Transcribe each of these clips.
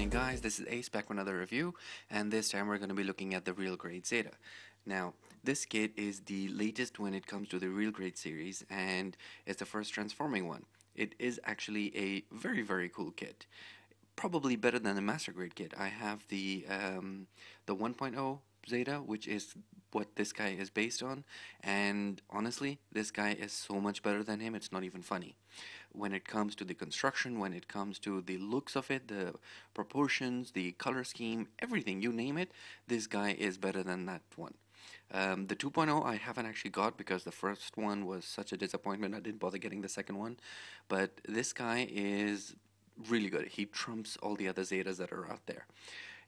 morning, guys. This is Ace back with another review, and this time we're going to be looking at the Real Grade Zeta. Now, this kit is the latest when it comes to the Real Grade series, and it's the first transforming one. It is actually a very cool kit. Probably better than the Master Grade kit. I have the 1.0 Zeta, which is what this guy is based on, and honestly, this guy is so much better than him, it's not even funny. When it comes to the construction, when it comes to the looks of it, the proportions, the color scheme, everything, you name it, this guy is better than that one. The 2.0 I haven't actually got because the first one was such a disappointment, I didn't bother getting the second one, but this guy is really good. He trumps all the other Zetas that are out there.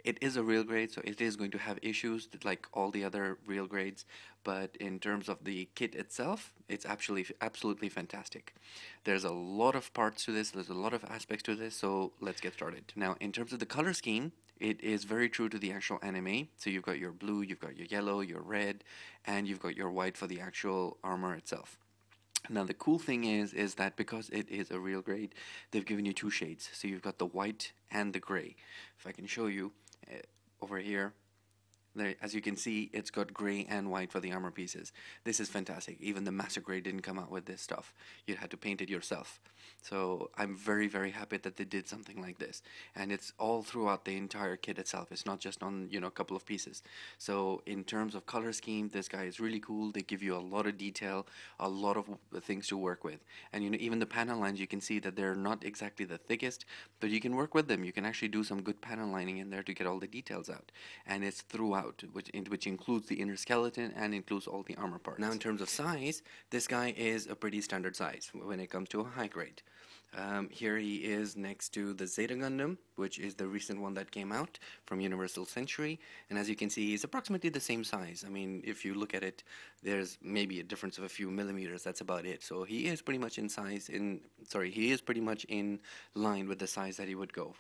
It is a real grade, so it is going to have issues like all the other real grades, but in terms of the kit itself, it's absolutely fantastic. There's a lot of parts to this, there's a lot of aspects to this, so let's get started. Now, in terms of the color scheme, it is very true to the actual anime. So you've got your blue, you've got your yellow, your red, and you've got your white for the actual armor itself. Now the cool thing is that because it is a real grade, they've given you two shades. So you've got the white and the gray. If I can show you over here, there, as you can see, it's got gray and white for the armor pieces. This is fantastic. Even the Master Grade didn't come out with this stuff. You had to paint it yourself. So I'm very happy that they did something like this. And it's all throughout the entire kit itself. It's not just on, a couple of pieces. So in terms of color scheme, this guy is really cool. They give you a lot of detail, a lot of things to work with. And even the panel lines, you can see that they're not exactly the thickest, but you can work with them. You can actually do some good panel lining in there to get all the details out. And it's throughout, which includes the inner skeleton and includes all the armor parts. Now in terms of size, this guy is a pretty standard size when it comes to a high grade. Here he is next to the Zeta Gundam, which is the recent one that came out from Universal Century, and as you can see, he's approximately the same size. I mean, if you look at it, there's maybe a difference of a few millimeters, that's about it. So he is pretty much he is pretty much in line with the size that he would go.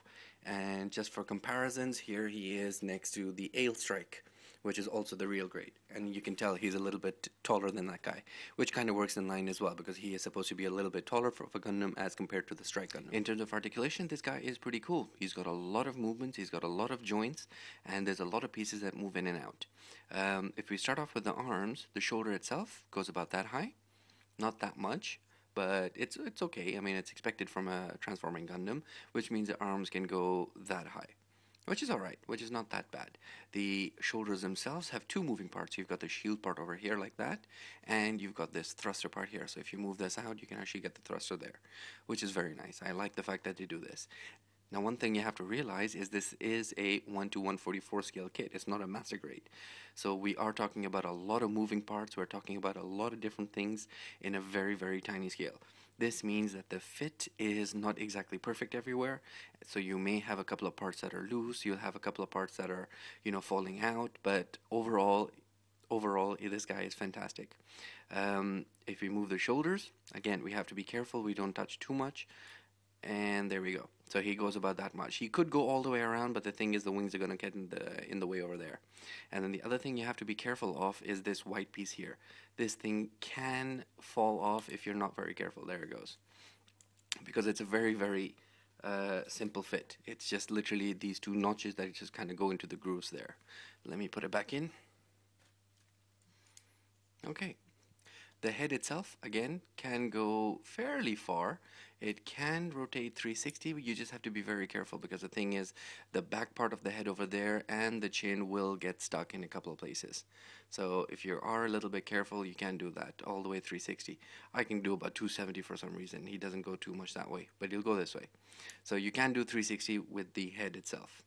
And just for comparisons, here he is next to the Ale Strike, which is also the real grade. And you can tell he's a little bit taller than that guy, which kind of works in line as well, because he is supposed to be a little bit taller for a Gundam as compared to the Strike Gundam. In terms of articulation, this guy is pretty cool. He's got a lot of movements, he's got a lot of joints, and there's a lot of pieces that move in and out. If we start off with the arms, the shoulder itself goes about that high, not that much, but it's okay. I mean, it's expected from a transforming Gundam, which means the arms can go that high, which is alright, which is not that bad. The shoulders themselves have two moving parts. You've got the shield part over here like that, and you've got this thruster part here. So if you move this out, you can actually get the thruster there, which is very nice. I like the fact that they do this. Now, one thing you have to realize is this is a 1:144 scale kit. It's not a Master Grade. So we are talking about a lot of moving parts. We're talking about a lot of different things in a very tiny scale. This means that the fit is not exactly perfect everywhere. So you may have a couple of parts that are loose. You'll have a couple of parts that are, falling out. But overall, this guy is fantastic. If we move the shoulders, again, we have to be careful. We don't touch too much. And there we go. So he goes about that much. He could go all the way around, but the thing is the wings are going to get in the way over there. And then the other thing you have to be careful of is this white piece here. This thing can fall off if you're not very careful. There it goes. Because it's a very simple fit. It's just literally these two notches that just kind of go into the grooves there. Let me put it back in. Okay. The head itself, again, can go fairly far. It can rotate 360, but you just have to be very careful because the thing is, the back part of the head over there and the chin will get stuck in a couple of places. So if you are a little bit careful, you can do that all the way 360. I can do about 270 for some reason. He doesn't go too much that way, but he'll go this way. So you can do 360 with the head itself.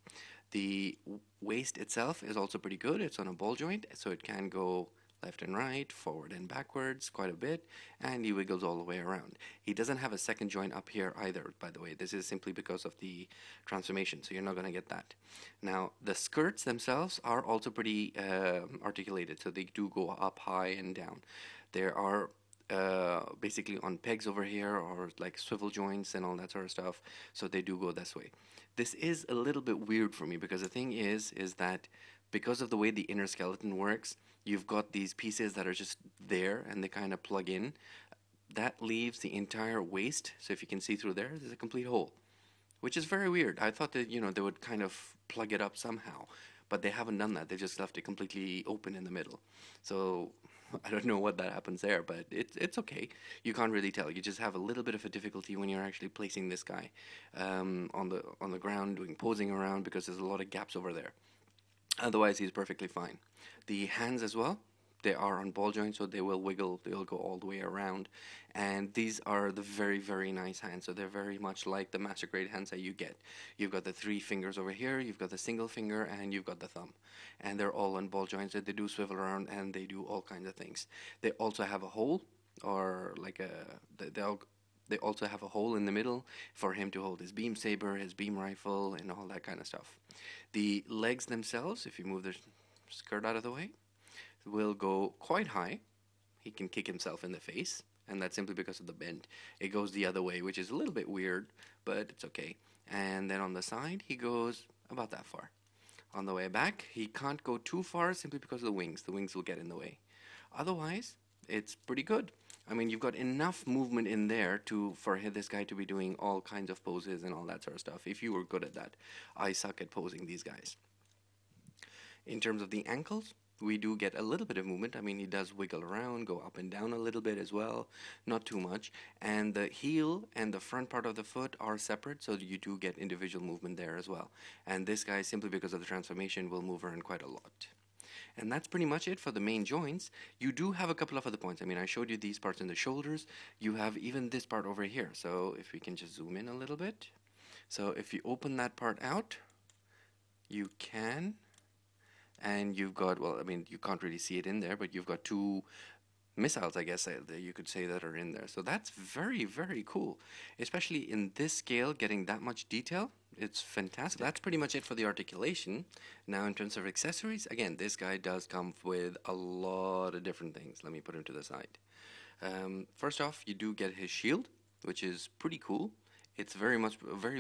The waist itself is also pretty good. It's on a ball joint, so it can go left and right, forward and backwards quite a bit, and he wiggles all the way around. He doesn't have a second joint up here either, by the way. This is simply because of the transformation, so you're not going to get that. Now, the skirts themselves are also pretty articulated, so they do go up high and down. There are basically on pegs over here, or like swivel joints and all that sort of stuff, so they do go this way. This is a little bit weird for me because the thing is that because of the way the inner skeleton works, you've got these pieces that are just there and they kind of plug in. That leaves the entire waist, so if you can see through there, there's a complete hole. which is very weird. I thought that, they would kind of plug it up somehow, but they haven't done that. They just left it completely open in the middle. So I don't know what that happens there, but it's okay. You can't really tell. You just have a little bit of a difficulty when you're actually placing this guy on the ground, doing posing around, because there's a lot of gaps over there. Otherwise, he's perfectly fine. The hands as well, they are on ball joints, so they will wiggle, they'll go all the way around. And these are the very, very nice hands. So they're very much like the master grade hands that you get. You've got the 3 fingers over here, you've got the single finger, and you've got the thumb. And they're all on ball joints, that they do swivel around, and they do all kinds of things. They also have a hole, or like they also have a hole in the middle for him to hold his beam saber, his beam rifle, and all that kind of stuff. The legs themselves, if you move the skirt out of the way, will go quite high. He can kick himself in the face, and that's simply because of the bend. It goes the other way, which is a little bit weird, but it's okay. And then on the side, he goes about that far. On the way back, he can't go too far simply because of the wings. The wings will get in the way. Otherwise, it's pretty good. I mean, you've got enough movement in there for this guy to be doing all kinds of poses and all that sort of stuff, if you were good at that. I suck at posing these guys. In terms of the ankles, we do get a little bit of movement. I mean, he does wiggle around, go up and down a little bit as well, not too much. And the heel and the front part of the foot are separate, so you do get individual movement there as well. And this guy, simply because of the transformation, will move around quite a lot. And that's pretty much it for the main joints. You do have a couple of other points. I mean, I showed you these parts in the shoulders. You have even this part over here. So if we can just zoom in a little bit. So if you open that part out, you can. And you've got, well, I mean, you can't really see it in there, but you've got 2 missiles, I guess, that you could say, that are in there. So that's very, very cool. Especially in this scale, getting that much detail, it's fantastic. So that's pretty much it for the articulation. Now, in terms of accessories, again, this guy does come with a lot of different things. Let me put him to the side. First off, you do get his shield, which is pretty cool. It's very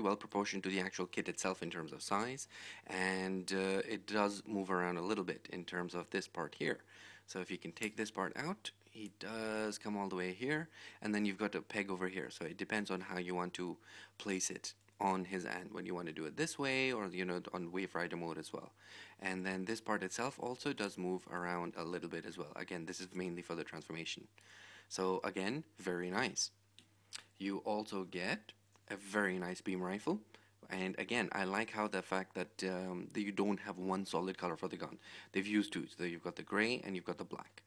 well proportioned to the actual kit itself in terms of size, and it does move around a little bit in terms of this part here. So if you can take this part out, he does come all the way here, and then you've got a peg over here. So it depends on how you want to place it on his end, when you want to do it this way, or on Wave Rider mode as well. And then this part itself also does move around a little bit as well. Again, this is mainly for the transformation. So again, very nice. You also get a very nice beam rifle, and again, I like how the fact that you don't have one solid color for the gun. They've used 2, so you've got the gray and you've got the black.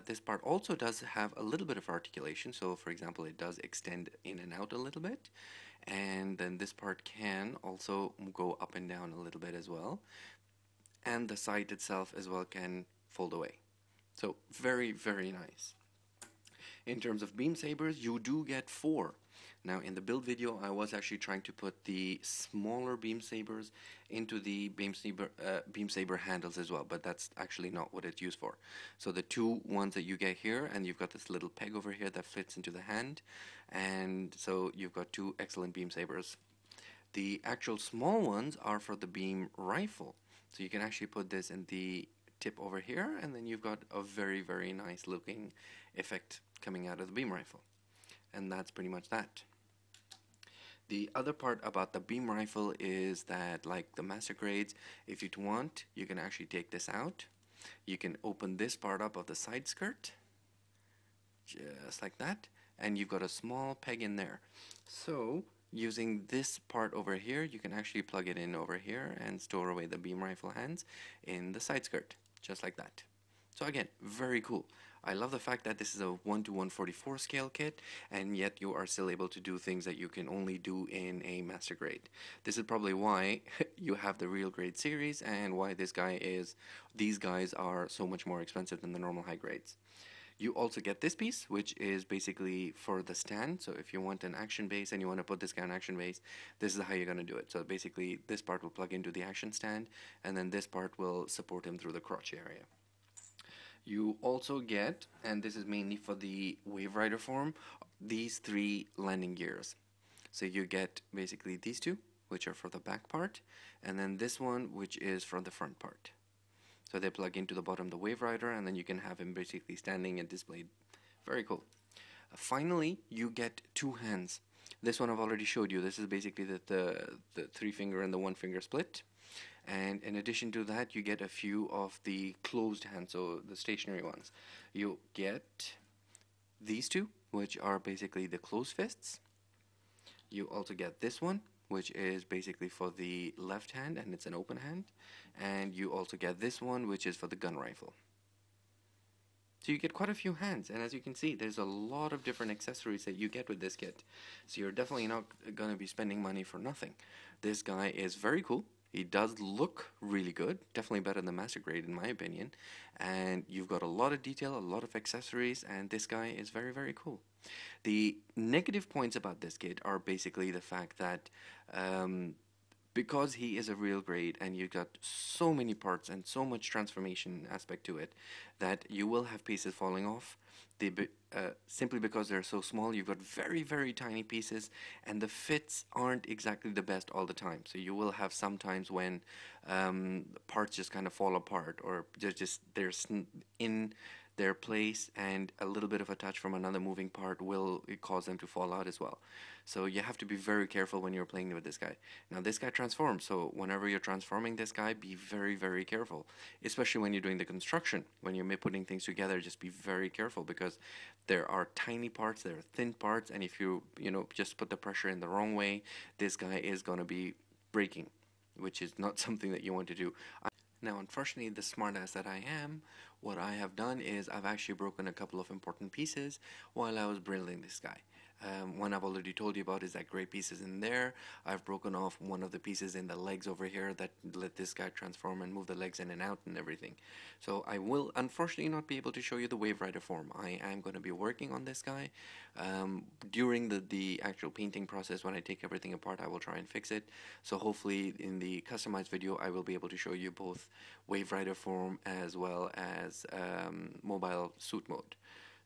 This part also does have a little bit of articulation, so for example, it does extend in and out a little bit, and then this part can also go up and down a little bit as well, and the sight itself as well can fold away. So very, very nice. In terms of beam sabers, you do get 4. Now, in the build video, I was actually trying to put the smaller beam sabers into the beam saber handles as well, but that's actually not what it's used for. So the 2 ones that you get here, and you've got this little peg over here that fits into the hand, and so you've got 2 excellent beam sabers. The actual small ones are for the beam rifle, so you can actually put this in the tip over here, and then you've got a very, very nice looking effect coming out of the beam rifle. And that's pretty much that. The other part about the beam rifle is that, like the master grades, if you want, you can actually take this out. You can open this part up of the side skirt, just like that, and you've got a small peg in there. So using this part over here, you can actually plug it in over here and store away the beam rifle hands in the side skirt, just like that. So again, very cool. I love the fact that this is a 1:144 scale kit, and yet you are still able to do things that you can only do in a master grade. This is probably why you have the real grade series, and why these guys are so much more expensive than the normal high grades. You also get this piece, which is basically for the stand. So if you want an action base and you want to put this guy on action base, this is how you're going to do it. So basically, this part will plug into the action stand, and then this part will support him through the crotch area. You also get, and this is mainly for the Wave Rider form, these 3 landing gears. So you get basically these 2, which are for the back part, and then this one, which is for the front part. So they plug into the bottom of the Wave Rider, and then you can have him basically standing and displayed. Very cool. Finally, you get 2 hands. This one I've already showed you. This is basically the three finger and the one finger split. And in addition to that, you get a few of the closed hands, so the stationary ones. You get these two, which are basically the closed fists. You also get this one, which is basically for the left hand, and it's an open hand. And you also get this one, which is for the gun rifle. So you get quite a few hands, and as you can see, there's a lot of different accessories that you get with this kit. So you're definitely not going to be spending money for nothing. This guy is very cool. He does look really good, definitely better than Master Grade in my opinion. And you've got a lot of detail, a lot of accessories, and this guy is very, very cool. The negative points about this kit are basically the fact that because he is a real grade and you've got so many parts and so much transformation aspect to it, that you will have pieces falling off. Simply because they're so small, you've got very, very tiny pieces, and the fits aren't exactly the best all the time. So you will have sometimes when parts just kind of fall apart, or they're in their place, and a little bit of a touch from another moving part will cause them to fall out as well. So you have to be very careful when you're playing with this guy. Now this guy transforms, so whenever you're transforming this guy, be very, very careful, especially when you're doing the construction. When you're putting things together, just be very careful, because there are tiny parts, there are thin parts, and if you just put the pressure in the wrong way, this guy is going to be breaking, which is not something that you want to do. Now, unfortunately, the smartass that I am, what I have done is I've actually broken a couple of important pieces while I was building this guy. One I've already told you about is that gray pieces in there. I've broken off one of the pieces in the legs over here that let this guy transform and move the legs in and out and everything. So I will unfortunately not be able to show you the Wave Rider form. I am going to be working on this guy. During the actual painting process, when I take everything apart, I will try and fix it. So hopefully in the customized video, I will be able to show you both Wave Rider form as well as mobile suit mode.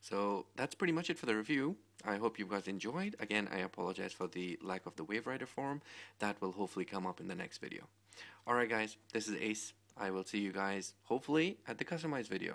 So that's pretty much it for the review. I hope you guys enjoyed. Again, I apologize for the lack of the Wave Rider form. That will hopefully come up in the next video. Alright guys, this is Ace. I will see you guys hopefully at the customized video.